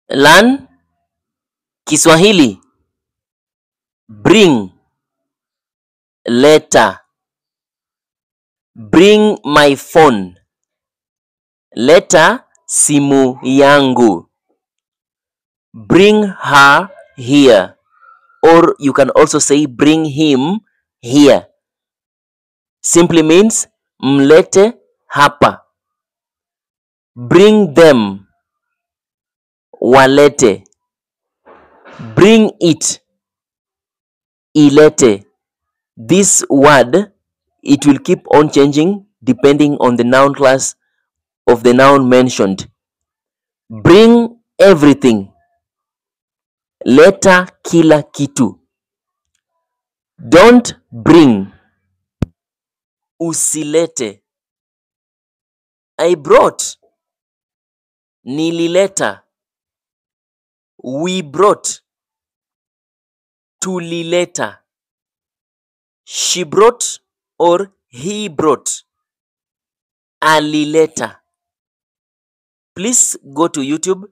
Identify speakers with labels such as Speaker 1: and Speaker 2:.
Speaker 1: Learn Kiswahili. Bring, leta. Bring my phone. Leta simu yangu. Bring her here. Or you can also say bring him here. Simply means mlete hapa. Bring them, walete. Bring it, ilete. This word, it will keep on changing depending on the noun class of the noun mentioned. Bring everything. Leta kila kitu. Don't bring. Usilete. I brought. Nilileta. We brought. Tulileta. She brought or he brought. Alileta. Please go to YouTube